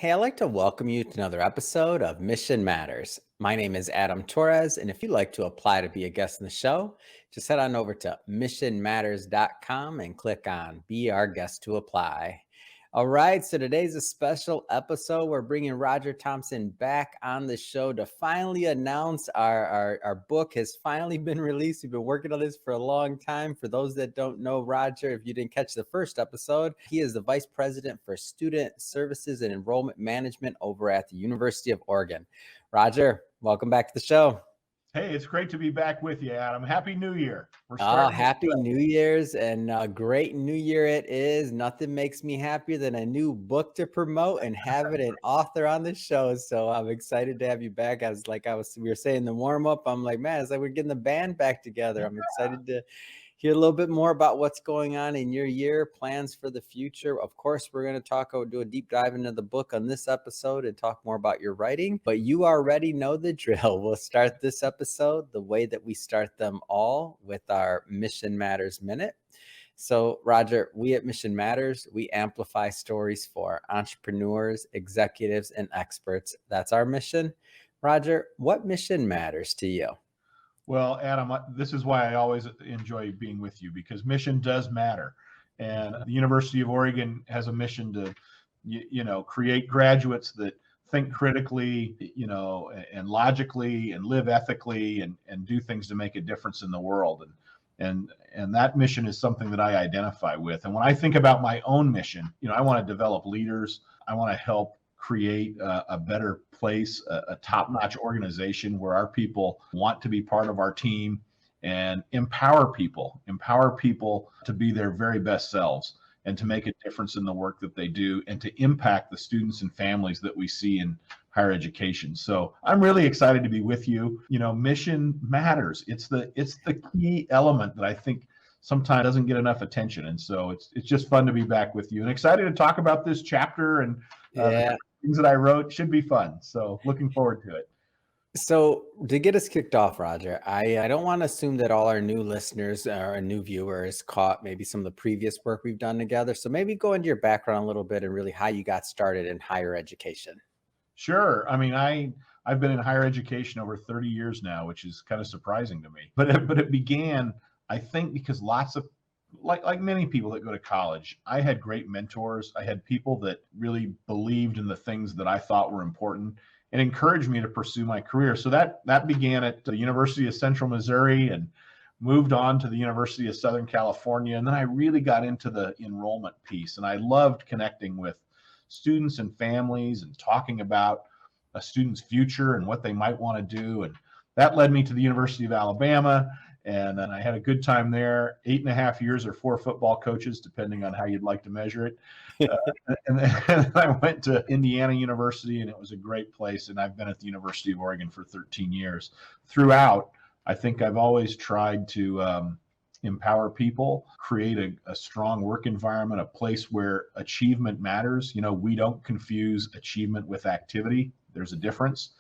Hey, I'd like to welcome you to another episode of Mission Matters. My name is Adam Torres, and if you'd like to apply to be a guest in the show, just head on over to missionmatters.com and click on Be Our Guest to Apply. All right, so today's a special episode. We're bringing Roger Thompson back on the show to finally announce our book has finally been released. We've been working on this for a long time. For those that don't know Roger, if you didn't catch the first episode, he is the Vice President for Student Services and Enrollment Management over at the University of Oregon. Roger, welcome back to the show. Hey, it's great to be back with you, Adam. Happy New Year. We're Oh, starting. happy New Year's and a great New Year it is. Nothing makes me happier than a new book to promote and having an author on the show. So I'm excited to have you back. We were saying the warm up. I'm like, man, it's like we're getting the band back together. I'm excited to hear a little bit more about what's going on in your year, plans for the future. Of course, we're going to do a deep dive into the book on this episode and talk more about your writing, but you already know the drill. We'll start this episode the way that we start them all, with our Mission Matters Minute. So, Roger, we at Mission Matters, we amplify stories for entrepreneurs, executives, and experts. That's our mission. Roger, what mission matters to you? Well, Adam, this is why I always enjoy being with you, because mission does matter. And the University of Oregon has a mission to, create graduates that think critically, and logically and live ethically and do things to make a difference in the world. And that mission is something that I identify with. And when I think about my own mission, I want to develop leaders. I want to help create a better place, a top-notch organization where our people want to be part of our team, and empower people to be their very best selves and to make a difference in the work that they do and to impact the students and families that we see in higher education. So I'm really excited to be with you. Mission matters. It's the key element that I think sometimes doesn't get enough attention. And so it's just fun to be back with you and excited to talk about this chapter and the things that I wrote. Should be fun. So looking forward to it. So to get us kicked off, Roger, I don't want to assume that all our new listeners or new viewers caught maybe some of the previous work we've done together. So maybe go into your background a little bit and really how you got started in higher education. Sure. I mean, I've been in higher education over 30 years now, which is kind of surprising to me. But it began, I think, because lots of like many people that go to college, I had great mentors. I had people that really believed in the things that I thought were important and encouraged me to pursue my career. So that began at the University of Central Missouri and moved on to the University of Southern California. And then I really got into the enrollment piece, and I loved connecting with students and families and talking about a student's future and what they might want to do. And that led me to the University of Alabama. And then I had a good time there, 8.5 years or 4 football coaches, depending on how you'd like to measure it. And then I went to Indiana University, and it was a great place. And I've been at the University of Oregon for 13 years. Throughout, I think I've always tried to empower people, create a strong work environment, a place where achievement matters. We don't confuse achievement with activity. There's a difference.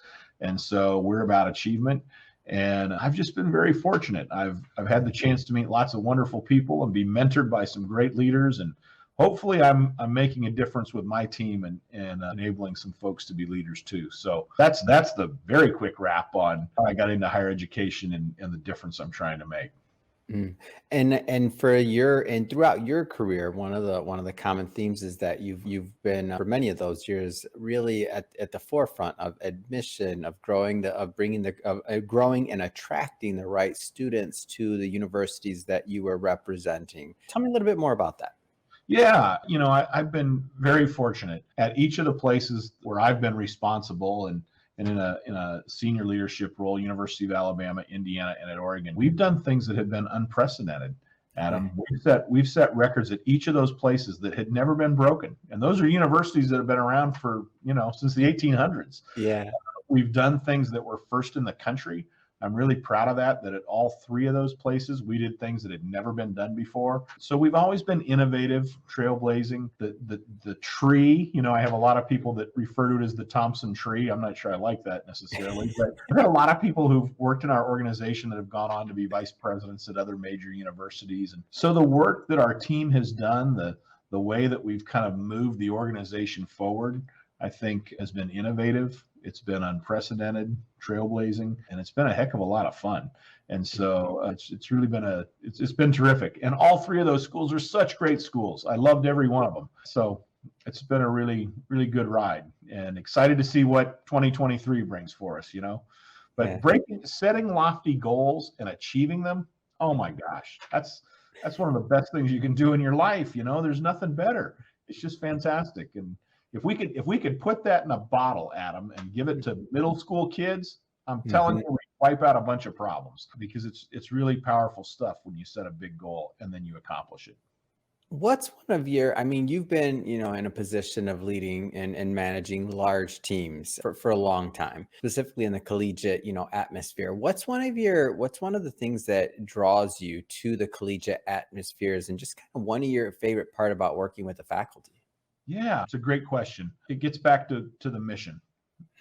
And so we're about achievement. And I've just been very fortunate. I've had the chance to meet lots of wonderful people and be mentored by some great leaders. And hopefully I'm making a difference with my team and enabling some folks to be leaders too. So that's the very quick wrap on how I got into higher education and the difference I'm trying to make. And throughout your career, one of the common themes is that you've been for many of those years really at the forefront of admission, of growing and attracting the right students to the universities that you were representing. Tell me a little bit more about that. Yeah, I've been very fortunate at each of the places where I've been responsible and in a senior leadership role, University of Alabama, Indiana, and at Oregon. We've done things that have been unprecedented, Adam. We've set records at each of those places that had never been broken. And those are universities that have been around for, since the 1800s. Yeah. We've done things that were first in the country. I'm really proud of that at all 3 of those places, we did things that had never been done before. So we've always been innovative, trailblazing. The tree, I have a lot of people that refer to it as the Thompson tree. I'm not sure I like that necessarily, but I've got a lot of people who've worked in our organization that have gone on to be vice presidents at other major universities. And so the work that our team has done, the way that we've kind of moved the organization forward, I think has been innovative. It's been unprecedented, trailblazing, and it's been a heck of a lot of fun. And so it's really been it's been terrific. And all three of those schools are such great schools. I loved every one of them. So it's been a really, really good ride, and excited to see what 2023 brings for us, But setting lofty goals and achieving them, oh my gosh, that's one of the best things you can do in your life. There's nothing better. It's just fantastic. And if we could put that in a bottle, Adam, and give it to middle school kids, I'm telling you, we wipe out a bunch of problems, because it's really powerful stuff when you set a big goal and then you accomplish it. What's one of your, I mean, you've been, in a position of leading and managing large teams for a long time, specifically in the collegiate, atmosphere. What's one of the things that draws you to the collegiate atmospheres, and just kind of one of your favorite part about working with the faculty? Yeah, it's a great question. It gets back to the mission.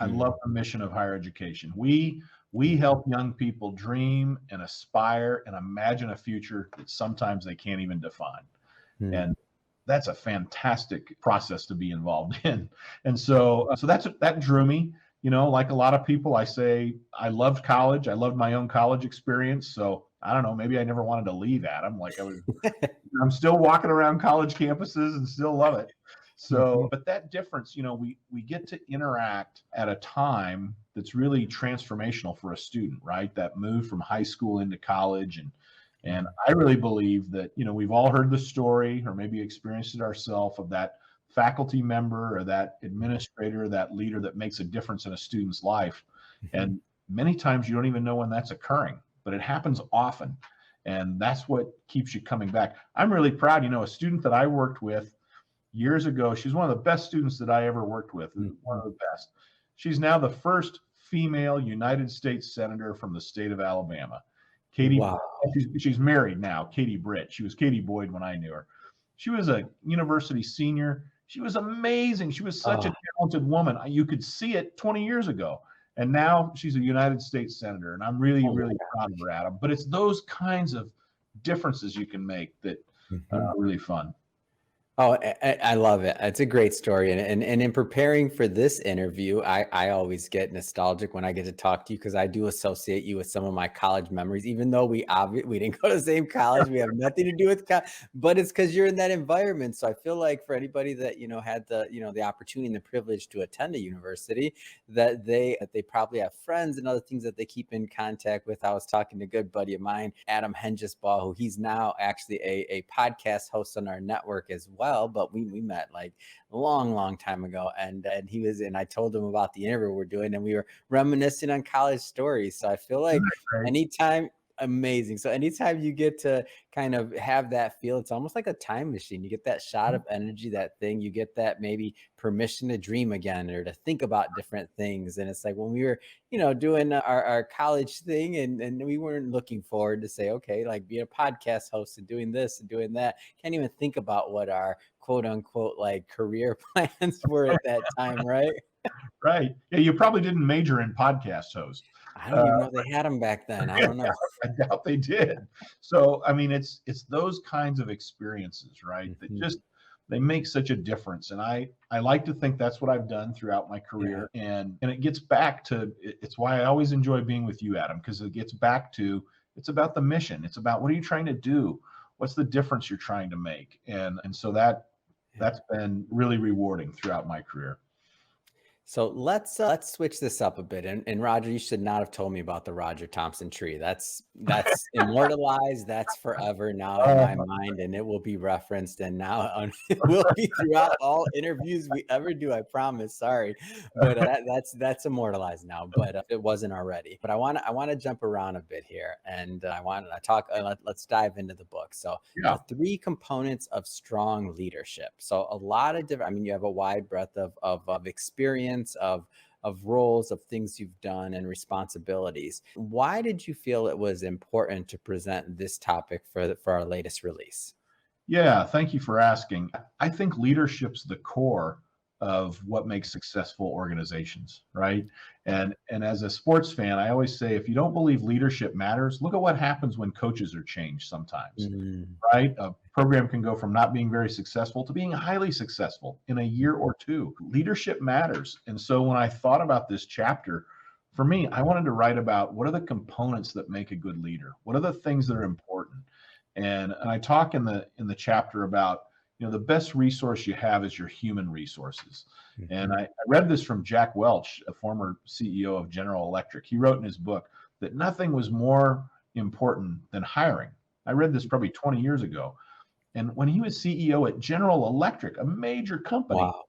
I love the mission of higher education. We help young people dream and aspire and imagine a future that sometimes they can't even define. And that's a fantastic process to be involved in. And so that drew me. Like a lot of people, I say I loved college. I loved my own college experience. So I don't know, maybe I never wanted to leave Adam. Like I'm still walking around college campuses and still love it. So, but that difference, we get to interact at a time that's really transformational for a student, right? That move from high school into college. And I really believe that, we've all heard the story, or maybe experienced it ourselves, of that faculty member or that administrator, that leader that makes a difference in a student's life. And many times you don't even know when that's occurring, but it happens often. And that's what keeps you coming back. I'm really proud, a student that I worked with years ago, she's one of the best students that I ever worked with, one of the best. She's now the first female United States Senator from the state of Alabama. Katie, wow. She's married now, Katie Britt. She was Katie Boyd when I knew her. She was a university senior. She was amazing. She was such a talented woman. You could see it 20 years ago. And now she's a United States Senator. And I'm really, really proud of her, Adam. But it's those kinds of differences you can make that are really fun. Oh, I love it. It's a great story. And in preparing for this interview, I always get nostalgic when I get to talk to you, because I do associate you with some of my college memories, even though we didn't go to the same college. We have nothing to do with college, but it's because you're in that environment. So I feel like for anybody that, had the opportunity and the privilege to attend a university, that they probably have friends and other things that they keep in contact with. I was talking to a good buddy of mine, Adam Hengesbaugh, who he's now actually a podcast host on our network as well. But we met like a long time ago, and I told him about the interview we're doing, and we were reminiscing on college stories. So I feel like anytime you get to kind of have that feel, it's almost like a time machine. You get that shot of energy, that thing, you get that maybe permission to dream again, or to think about different things. And it's like when we were, doing our college thing, and we weren't looking forward to say, okay, like being a podcast host and doing this and doing that. Can't even think about what our quote unquote like career plans were at that time, right? Right. Yeah, you probably didn't major in podcast host. I don't even know if they had them back then. I don't know. I doubt they did. So, I mean, it's those kinds of experiences, right? That just, they make such a difference. And I like to think that's what I've done throughout my career. Yeah. And it gets back to, it's why I always enjoy being with you, Adam, because it gets back to, it's about the mission. It's about, what are you trying to do? What's the difference you're trying to make? And so that's been really rewarding throughout my career. So let's switch this up a bit. And Roger, you should not have told me about the Roger Thompson tree. That's immortalized. That's forever now in my mind, and it will be referenced. And now it will be throughout all interviews we ever do. I promise. Sorry, but that's immortalized now. But it wasn't already. But I want to jump around a bit here, and I want to talk. Let's dive into the book. So 3 components of strong leadership. So a lot of different. I mean, you have a wide breadth of experience. Of roles, of things you've done, and responsibilities. Why did you feel it was important to present this topic for our latest release? Yeah, thank you for asking. I think leadership's the core of what makes successful organizations, right? And as a sports fan, I always say, if you don't believe leadership matters, look at what happens when coaches are changed sometimes, Mm. right? A program can go from not being very successful to being highly successful in a year or two. Leadership matters. And so when I thought about this chapter, for me, I wanted to write about what are the components that make a good leader? What are the things that are important? And I talk in the chapter about, the best resource you have is your human resources. And I read this from Jack Welch, a former CEO of General Electric. He wrote in his book that nothing was more important than hiring. I read this probably 20 years ago. And when he was CEO at General Electric, a major company, Wow.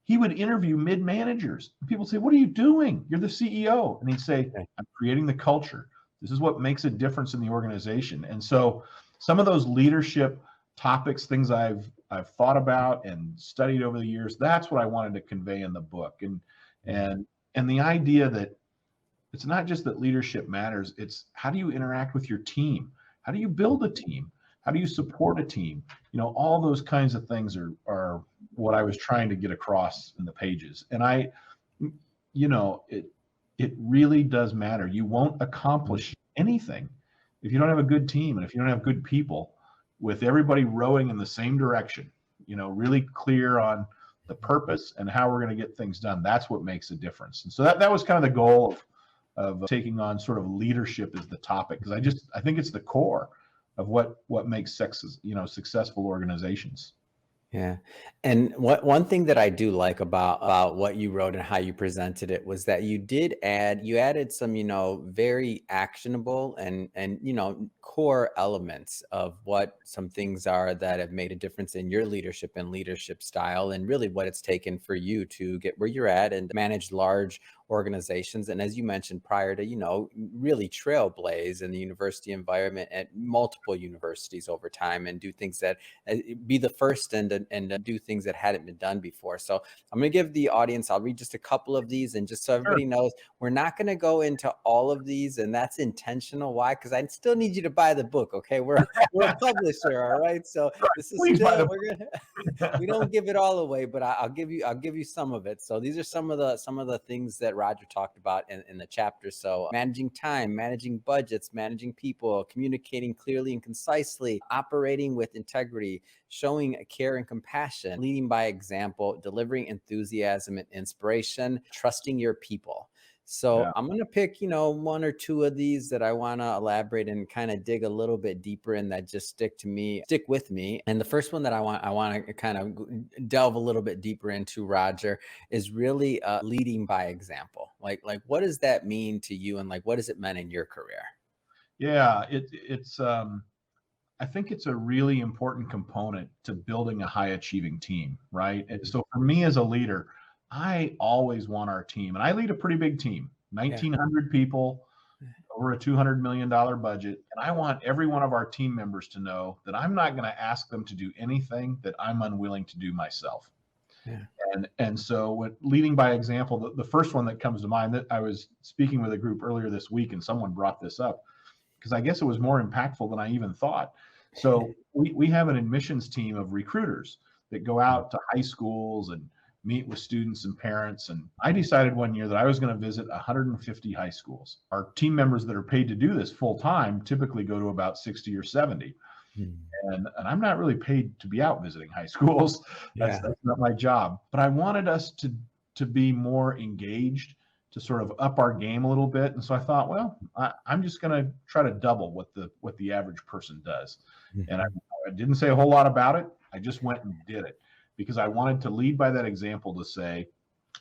he would interview mid-managers. People say, "What are you doing? You're the CEO." And he'd say, Okay. "I'm creating the culture. This is what makes a difference in the organization." And so some of those leadership topics, things I've thought about and studied over the years, that's what I wanted to convey in the book. And the idea that it's not just that leadership matters, it's how do you interact with your team? How do you build a team? How do you support a team? All those kinds of things are what I was trying to get across in the pages. And it really does matter. You won't accomplish anything if you don't have a good team and if you don't have good people with everybody rowing in the same direction, really clear on the purpose and how we're going to get things done. That's what makes a difference. And so that was kind of the goal of taking on sort of leadership as the topic, because I think it's the core of what makes successful organizations. Yeah. And one thing that I do like about what you wrote and how you presented it was that you added some, very actionable and core elements of what some things are that have made a difference in your leadership and leadership style, and really what it's taken for you to get where you're at and manage large organizations. And as you mentioned prior to, really trailblaze in the university environment at multiple universities over time and do things that be the first and do things that hadn't been done before. So I'm going to give the audience, I'll read just a couple of these, and just so everybody knows, we're not going to go into all of these, and that's intentional. Why? Because I still need you to buy the book. Okay. We're a publisher. All right. So this is still, we don't give it all away, but I'll give you some of it. So these are some of the things that Roger talked about in the chapter. So managing time, managing budgets, managing people, communicating clearly and concisely, operating with integrity, showing care and compassion, leading by example, delivering enthusiasm and inspiration, trusting your people. So I'm going to pick, one or two of these that I want to elaborate and kind of dig a little bit deeper in, that just stick with me. And the first one that I want to kind of delve a little bit deeper into, Roger, is really leading by example. Like what does that mean to you, and what has it meant in your career? Yeah, it's I think it's a really important component to building a high achieving team, right? And so for me as a leader, I always want our team, and I lead a pretty big team, 1,900 people, over a $200 million budget. And I want every one of our team members to know that I'm not going to ask them to do anything that I'm unwilling to do myself. Yeah. And so with leading by example, the first one that comes to mind, that I was speaking with a group earlier this week, and someone brought this up because I guess it was more impactful than I even thought. So we have an admissions team of recruiters that go out to high schools and meet with students and parents. And I decided one year that I was going to visit 150 high schools. Our team members that are paid to do this full time typically go to about 60 or 70. And I'm not really paid to be out visiting high schools. That's not my job. But I wanted us to be more engaged, to sort of up our game a little bit. And so I thought, well, I'm just going to try to double what the average person does. And I didn't say a whole lot about it. I just went and did it because I wanted to lead by that example, to say,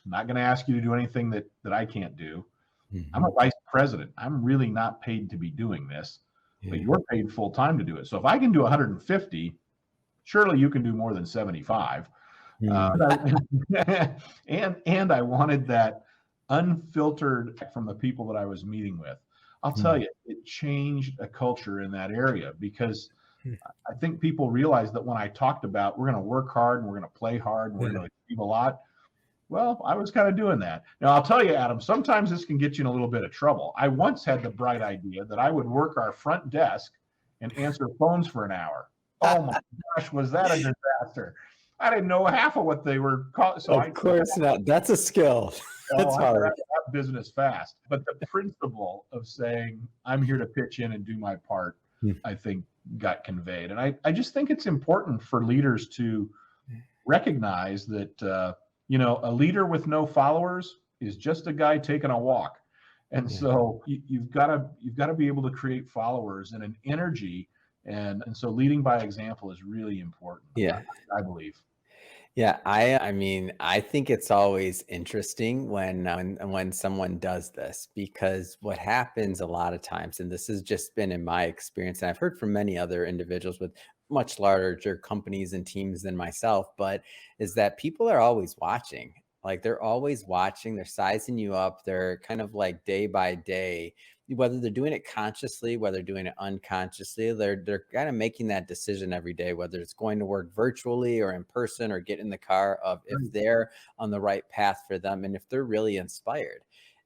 I'm not going to ask you to do anything that I can't do. I'm a vice president. I'm really not paid to be doing this, but you're paid full time to do it. So if I can do 150, surely you can do more than 75. And I wanted that unfiltered from the people that I was meeting with. I'll tell you, it changed a culture in that area, because I think people realized that when I talked about we're going to work hard and we're going to play hard and we're going to achieve a lot, well, I was kind of doing that. Now, I'll tell you, Adam, sometimes this can get you in a little bit of trouble. I once had the bright idea that I would work our front desk and answer phones for an hour. Oh my gosh, was that a disaster? I didn't know half of what they were called. So Of course not. That's a skill. That's I got hard. out of business fast. But the principle of saying, I'm here to pitch in and do my part, Hmm. I think got conveyed. And I just think it's important for leaders to recognize that, a leader with no followers is just a guy taking a walk. And Yeah. so you've got to be able to create followers and an energy. And so leading by example is really important. Yeah. I believe. Yeah, I mean, I think it's always interesting when someone does this, because what happens a lot of times, and this has just been in my experience, and I've heard from many other individuals with much larger companies and teams than myself, but is that people are always watching. Like they're always watching, they're sizing you up, they're kind of like day by day, whether they're doing it consciously, whether they're doing it unconsciously, they're kind of making that decision every day, whether it's going to work virtually or in person or get in the car, of if they're on the right path for them and if they're really inspired.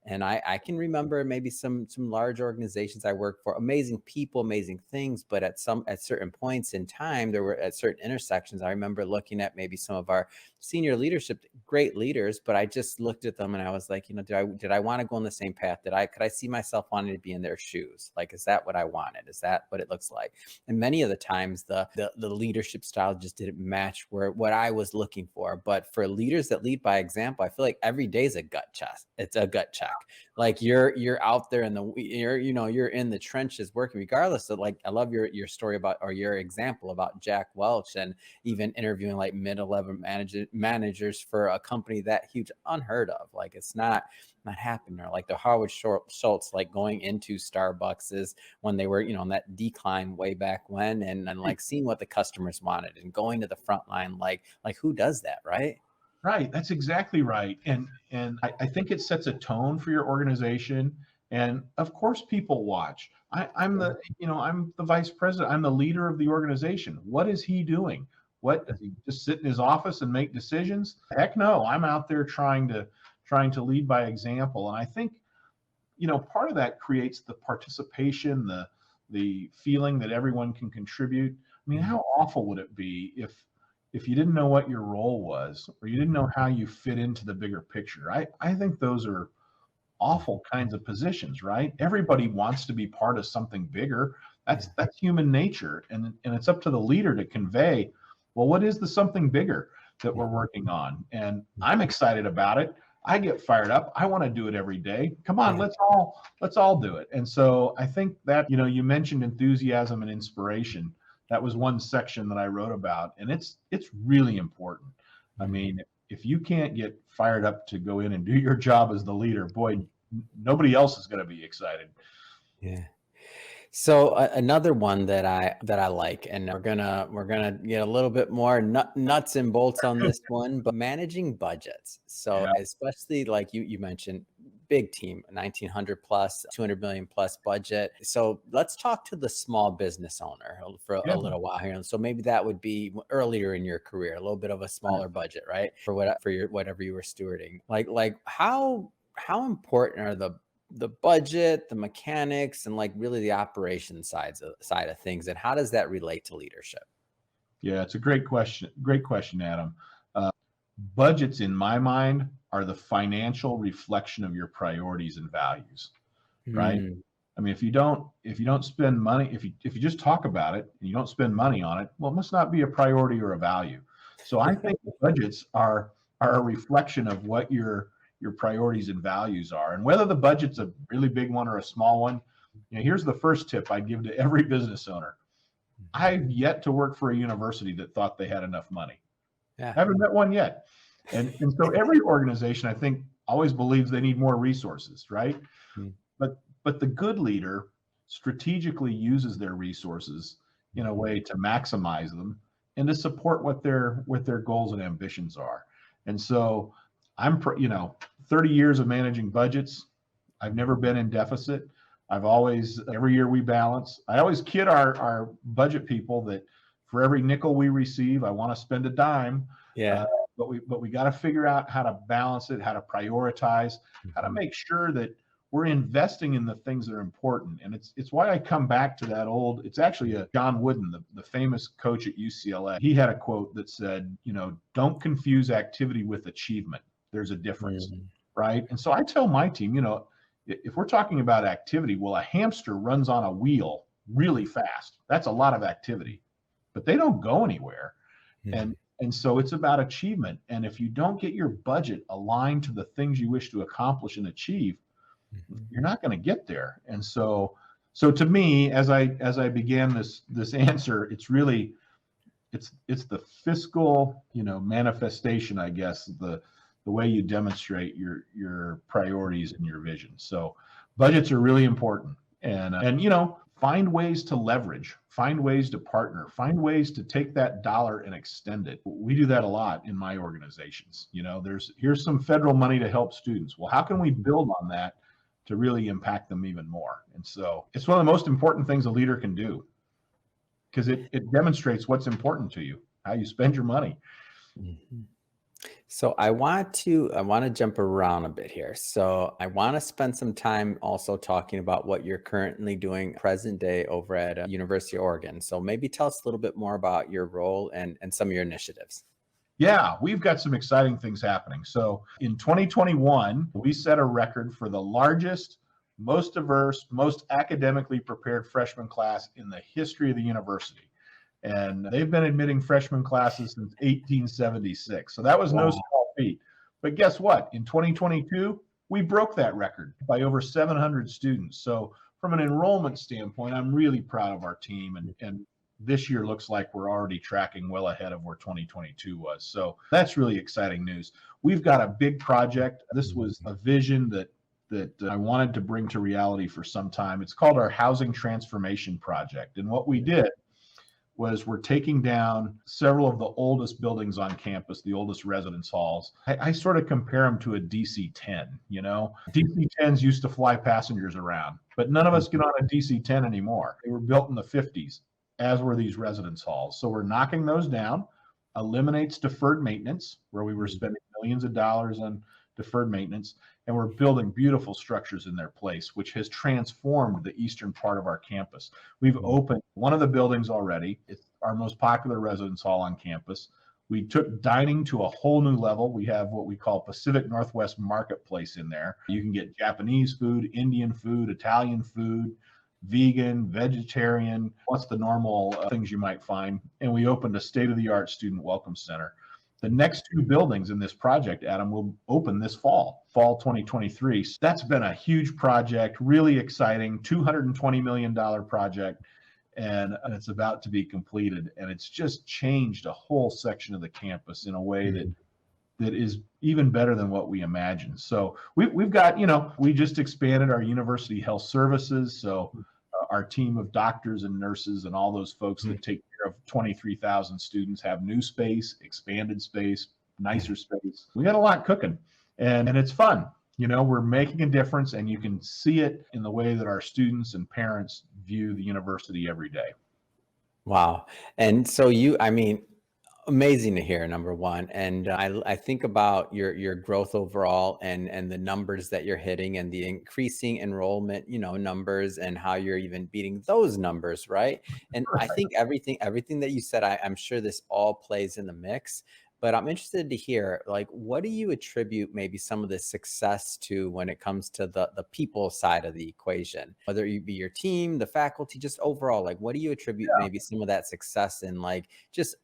And I can remember maybe some large organizations I worked for, amazing people, amazing things, but at certain points in time, there were at certain intersections. I remember looking at maybe some of our senior leadership, great leaders, but I just looked at them and I was like, did I want to go on the same path? Could I see myself wanting to be in their shoes? Like, is that what I wanted? Is that what it looks like? And many of the times the leadership style just didn't match what I was looking for. But for leaders that lead by example, I feel like every day is a gut check. It's a gut check. Like you're out there you're in the trenches working, regardless of, like, I love your story about, or your example about Jack Welch, and even interviewing like mid-level managers for a company that huge, unheard of. Like it's not happening. Or like the Howard Schultz, like going into Starbucks when they were, in that decline way back when, and like seeing what the customers wanted and going to the front line. Like who does that, right? Right. That's exactly right. And I think it sets a tone for your organization. And of course, people watch. I'm the vice president. I'm the leader of the organization. What is he doing? What, does he just sit in his office and make decisions? Heck no. I'm out there trying to lead by example. And I think, part of that creates the participation, the feeling that everyone can contribute. I mean, how awful would it be if you didn't know what your role was, or you didn't know how you fit into the bigger picture? I think those are awful kinds of positions, right? Everybody wants to be part of something bigger. That's human nature. And it's up to the leader to convey, well, what is the something bigger that we're working on? And I'm excited about it. I get fired up. I want to do it every day. Come on, let's all do it. And so I think that, you mentioned enthusiasm and inspiration. That was one section that I wrote about, and it's really important. I mean, if you can't get fired up to go in and do your job as the leader, boy, nobody else is going to be excited. Yeah. So another one that I like, and we're gonna get a little bit more nuts and bolts on this one, but managing budgets. So Yeah. especially like you mentioned, big team, 1900 plus, 200 million plus budget. So let's talk to the small business owner for a little while here. And so maybe that would be earlier in your career, a little bit of a smaller budget, right? For whatever you were stewarding. Like how important are the budget, the mechanics, and like really the operation side of things, and how does that relate to leadership? Yeah, it's a great question. Great question, Adam. Budgets, in my mind, are the financial reflection of your priorities and values, right? I mean, if you don't spend money, if you just talk about it and you don't spend money on it, well, it must not be a priority or a value. So I think budgets are a reflection of what your priorities and values are, and whether the budget's a really big one or a small one. Here's the first tip I'd give to every business owner. I've yet to work for a university that thought they had enough money. Yeah. I haven't met one yet. And so every organization, I think, always believes they need more resources, right? But the good leader strategically uses their resources in a way to maximize them and to support what their goals and ambitions are. And so I'm 30 years of managing budgets. I've never been in deficit. Every year we balance. I always kid our budget people that for every nickel we receive, I want to spend a dime. Yeah. But we got to figure out how to balance it, how to prioritize, how to make sure that we're investing in the things that are important. And it's why I come back to that old, it's actually a John Wooden, the famous coach at UCLA. He had a quote that said, don't confuse activity with achievement. There's a difference, right? And so I tell my team, if we're talking about activity, well, a hamster runs on a wheel really fast. That's a lot of activity, but they don't go anywhere. And so it's about achievement. And if you don't get your budget aligned to the things you wish to accomplish and achieve, you're not going to get there. And so to me, as I began this answer, it's really, it's the fiscal, manifestation, I guess, the way you demonstrate your priorities and your vision. So budgets are really important. And find ways to leverage, find ways to partner, find ways to take that dollar and extend it. We do that a lot in my organizations. Here's some federal money to help students. Well, how can we build on that to really impact them even more? And so it's one of the most important things a leader can do, because it demonstrates what's important to you, how you spend your money. So I want to jump around a bit here. So I want to spend some time also talking about what you're currently doing present day over at University of Oregon. So maybe tell us a little bit more about your role and some of your initiatives. Yeah, we've got some exciting things happening. So in 2021, we set a record for the largest, most diverse, most academically prepared freshman class in the history of the university. And they've been admitting freshman classes since 1876. So that was no small feat. But guess what? In 2022, we broke that record by over 700 students. So from an enrollment standpoint, I'm really proud of our team. And this year looks like we're already tracking well ahead of where 2022 was. So that's really exciting news. We've got a big project. This was a vision that I wanted to bring to reality for some time. It's called our Housing Transformation Project. And what we did was we're taking down several of the oldest buildings on campus, the oldest residence halls. I sort of compare them to a DC-10, DC-10s used to fly passengers around, but none of us get on a DC-10 anymore. They were built in the 50s, as were these residence halls. So we're knocking those down, eliminates deferred maintenance, where we were spending millions of dollars on deferred maintenance, and we're building beautiful structures in their place, which has transformed the eastern part of our campus. We've opened one of the buildings already. It's our most popular residence hall on campus. We took dining to a whole new level. We have what we call Pacific Northwest Marketplace in there. You can get Japanese food, Indian food, Italian food, vegan, vegetarian, what's the normal things you might find. And we opened a state-of-the-art student welcome center. The next two buildings in this project, Adam, will open this fall 2023. So that's been a huge project, really exciting, $220 million project, and it's about to be completed. And it's just changed a whole section of the campus in a way that is even better than what we imagined. So we've got, we just expanded our university health services. So our team of doctors and nurses and all those folks that take care of 23,000 students have new space, expanded space, nicer space. We got a lot cooking, and it's fun. We're making a difference, and you can see it in the way that our students and parents view the university every day. Wow. And so amazing to hear, number one. And I think about your growth overall and the numbers that you're hitting and the increasing enrollment, numbers, and how you're even beating those numbers, right? And I think everything that you said, I'm sure this all plays in the mix. But I'm interested to hear, what do you attribute maybe some of the success to when it comes to the people side of the equation, whether it be your team, the faculty, just overall, what do you attribute maybe some of that success in, just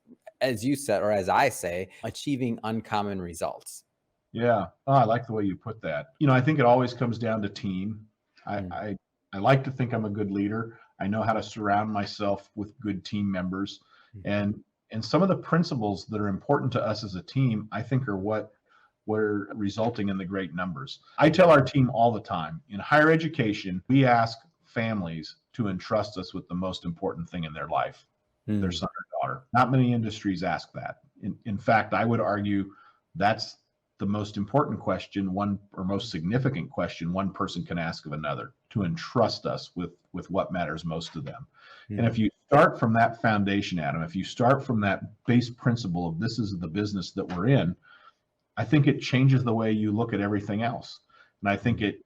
as you said, or as I say, achieving uncommon results? Yeah. Oh, I like the way you put that. I think it always comes down to team. I like to think I'm a good leader. I know how to surround myself with good team members. And some of the principles that are important to us as a team, I think, are what are resulting in the great numbers. I tell our team all the time, in higher education, we ask families to entrust us with the most important thing in their life, their son or daughter. Not many industries ask that. In fact, I would argue that's the most important question, most significant question one person can ask of another, to entrust us with what matters most to them. And if you start from that foundation, Adam, if you start from that base principle of this is the business that we're in, I think it changes the way you look at everything else. And I think it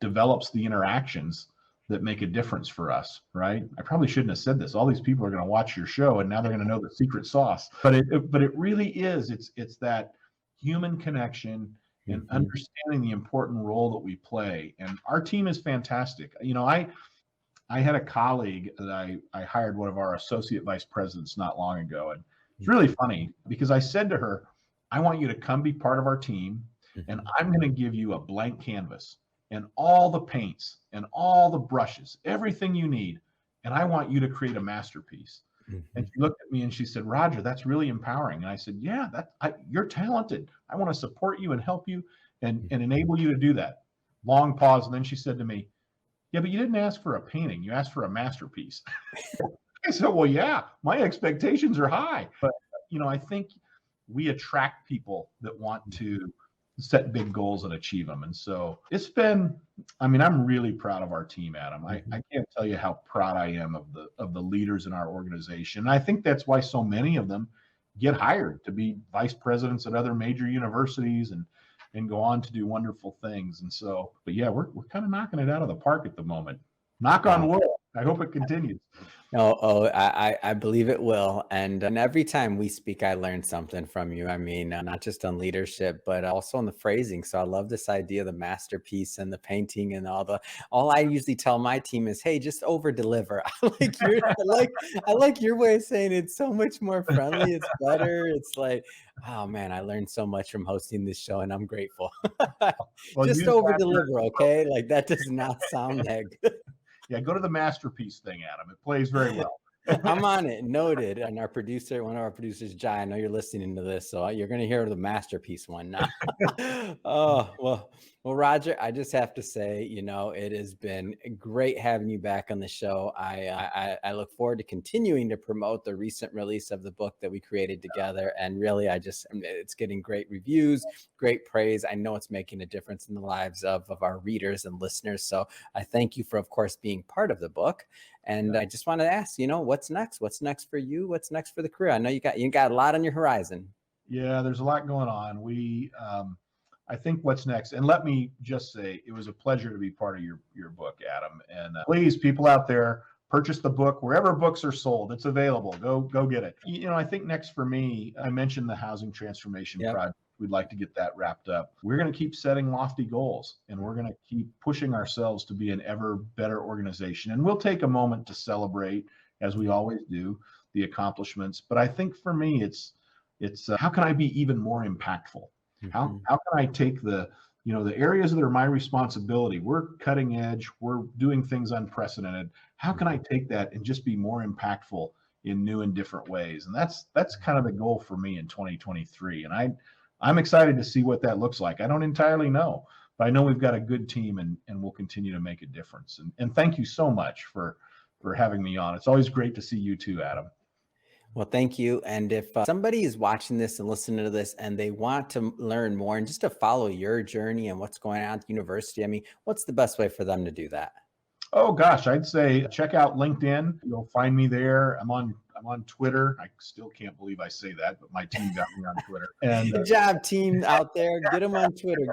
develops the interactions that make a difference for us, right? I probably shouldn't have said this. All these people are going to watch your show, and now they're going to know the secret sauce. But it really is. It's that human connection and understanding the important role that we play. And our team is fantastic. I had a colleague that I hired, one of our associate vice presidents, not long ago, and it's really funny because I said to her, I want you to come be part of our team, and I'm going to give you a blank canvas and all the paints and all the brushes, everything you need, and I want you to create a masterpiece. And she looked at me and she said, Roger, that's really empowering. And I said, yeah, you're talented. I want to support you and help you and enable you to do that. Long pause. And then she said to me, yeah, but you didn't ask for a painting. You asked for a masterpiece. I said, well, yeah, my expectations are high. But, I think we attract people that want to set big goals and achieve them. And so it's been, I'm really proud of our team, Adam. I can't tell you how proud I am of the leaders in our organization. And I think that's why so many of them get hired to be vice presidents at other major universities and go on to do wonderful things. And so, but yeah, we're kind of knocking it out of the park at the moment. Knock on wood. I hope it continues. I believe it will. And every time we speak, I learn something from you. Not just on leadership, but also on the phrasing. So I love this idea of the masterpiece and the painting and all I usually tell my team is, hey, just over deliver. I like your way of saying it. It's so much more friendly. It's better. It's like, oh man, I learned so much from hosting this show and I'm grateful. Well, just over deliver. Okay. Like that does not sound that good. Yeah, go to the masterpiece thing, Adam. It plays very well. I'm on it. Noted. And one of our producers, Jai, I know you're listening to this, so you're going to hear the masterpiece one now. Well, Roger, I just have to say, it has been great having you back on the show. I look forward to continuing to promote the recent release of the book that we created together. And really, it's getting great reviews, great praise. I know it's making a difference in the lives of our readers and listeners. So I thank you for, of course, being part of the book. And I just want to ask, what's next? What's next for you? What's next for the career? I know you got a lot on your horizon. Yeah, there's a lot going on. I think what's next, and let me just say, it was a pleasure to be part of your book, Adam. And please, people out there, purchase the book wherever books are sold. It's available. Go get it. I think next for me, I mentioned the housing transformation project. We'd like to get that wrapped up. We're going to keep setting lofty goals, and we're going to keep pushing ourselves to be an ever better organization. And we'll take a moment to celebrate, as we always do, the accomplishments. But I think for me, it's how can I be even more impactful? How can I take the areas that are my responsibility? We're cutting edge. We're doing things unprecedented. How can I take that and just be more impactful in new and different ways? And that's kind of the goal for me in 2023. And I'm excited to see what that looks like. I don't entirely know, but I know we've got a good team and we'll continue to make a difference. And thank you so much for having me on. It's always great to see you too, Adam. Well, thank you. And if somebody is watching this and listening to this and they want to learn more and just to follow your journey and what's going on at the university, what's the best way for them to do that? Oh gosh, I'd say check out LinkedIn. You'll find me there. I'm on Twitter. I still can't believe I say that, but my team got me on Twitter. And good job, team out there. Get them on Twitter.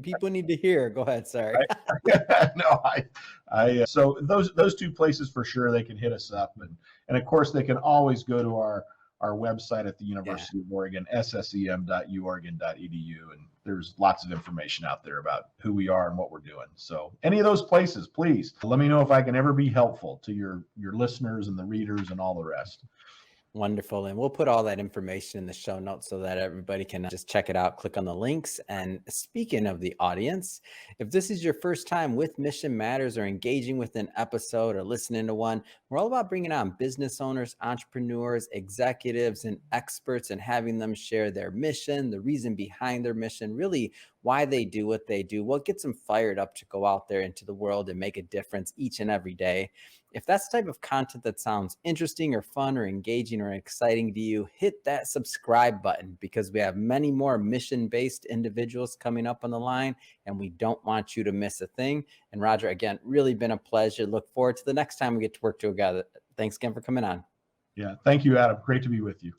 People need to hear. Go ahead. Sorry. No, so those two places for sure, they can hit us up, and of course they can always go to our website at the University of Oregon, ssem.uoregon.edu, and there's lots of information out there about who we are and what we're doing. So any of those places, please let me know if I can ever be helpful to your listeners and the readers and all the rest. Wonderful. And we'll put all that information in the show notes so that everybody can just check it out, click on the links. And speaking of the audience, if this is your first time with Mission Matters or engaging with an episode or listening to one, we're all about bringing on business owners, entrepreneurs, executives, and experts and having them share their mission, the reason behind their mission, really why they do what they do, what gets them fired up to go out there into the world and make a difference each and every day. If that's the type of content that sounds interesting or fun or engaging or exciting to you, hit that subscribe button because we have many more mission-based individuals coming up on the line and we don't want you to miss a thing. And Roger, again, really been a pleasure. Look forward to the next time we get to work together. Thanks again for coming on. Yeah, thank you, Adam. Great to be with you.